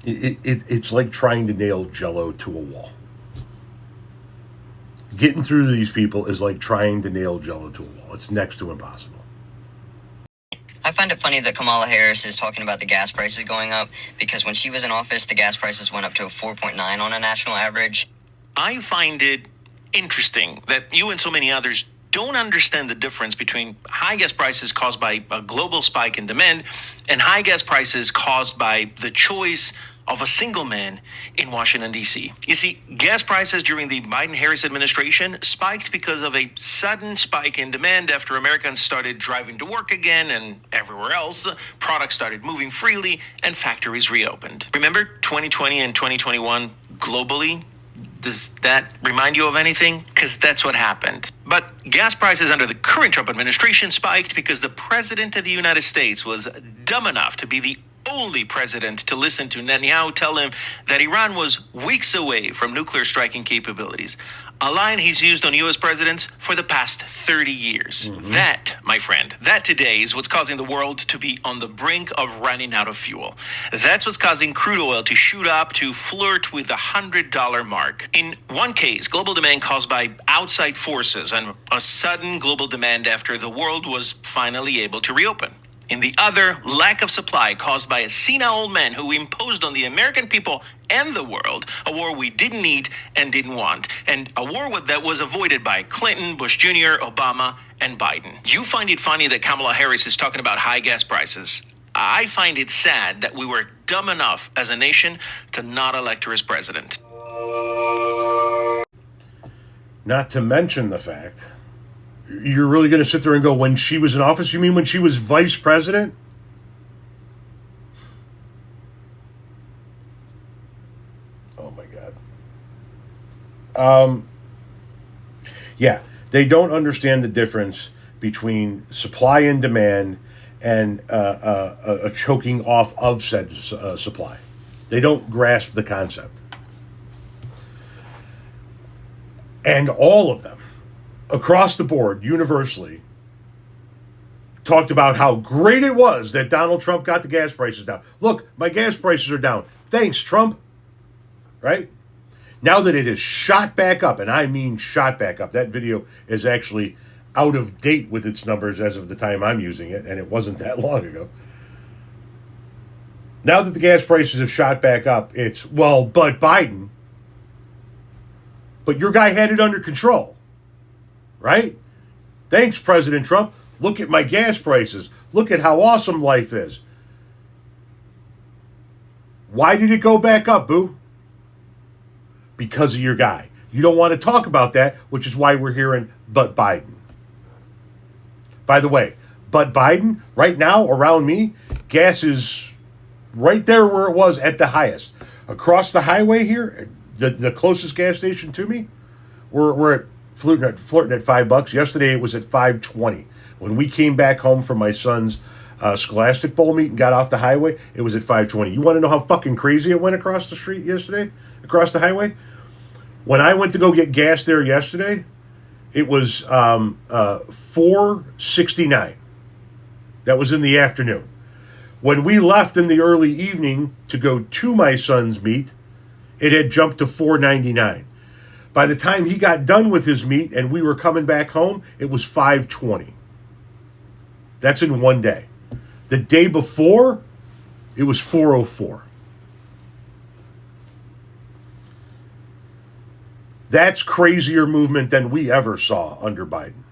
It's like trying to nail Jello to a wall. Getting through to these people is like trying to nail Jello to a wall. It's next to impossible. I find it funny that Kamala Harris is talking about the gas prices going up because when she was in office, the gas prices went up to 4.9 on a national average. I find it interesting that you and so many others don't understand the difference between high gas prices caused by a global spike in demand and high gas prices caused by the choice of a single man in Washington, D.C. You see, gas prices during the Biden-Harris administration spiked because of a sudden spike in demand after Americans started driving to work again and everywhere else. Products started moving freely and factories reopened. Remember 2020 and 2021 globally? Does that remind you of anything? Because that's what happened. But gas prices under the current Trump administration spiked because the president of the United States was dumb enough to be the only president to listen to Netanyahu tell him that Iran was weeks away from nuclear striking capabilities, a line he's used on U.S. presidents for the past 30 years. That, my friend, that today is what's causing the world to be on the brink of running out of fuel. That's what's causing crude oil to shoot up to flirt with the $100 mark. In one case, global demand caused by outside forces and a sudden global demand after the world was finally able to reopen. In the other, lack of supply caused by a senile old man who imposed on the American people and the world a war we didn't need and didn't want, and a war that was avoided by Clinton, Bush Jr., Obama, and Biden. You find it funny that Kamala Harris is talking about high gas prices. I find it sad that we were dumb enough as a nation to not elect her as president. Not to mention the fact, you're really going to sit there and go, when she was in office? You mean when she was vice president? Oh my God. Yeah, they don't understand the difference between supply and demand and a choking off of said supply. They don't grasp the concept. And all of them, across the board, universally, talked about how great it was that Donald Trump got the gas prices down. Look, my gas prices are down. Thanks, Trump. Right? Now that it has shot back up, and I mean shot back up, that video is actually out of date with its numbers as of the time I'm using it, and it wasn't that long ago. Now that the gas prices have shot back up, it's, well, but Biden. But your guy had it under control. Right? Thanks, President Trump. Look at my gas prices. Look at how awesome life is. Why did it go back up, boo? Because of your guy. You don't want to talk about that, which is why we're hearing but Biden. By the way, but Biden, right now, around me, gas is right there where it was at the highest. Across the highway here, the closest gas station to me, we're at flirting at $5. Yesterday it was at $5.20. When we came back home from my son's Scholastic Bowl meet and got off the highway, it was at $5.20. You want to know how fucking crazy it went across the street yesterday? Across the highway? When I went to go get gas there yesterday, it was $4.69. That was in the afternoon. When we left in the early evening to go to my son's meet, it had jumped to $4.99. By the time he got done with his meet and we were coming back home, it was $5.20. That's in one day. The day before, it was $4.04. That's crazier movement than we ever saw under Biden.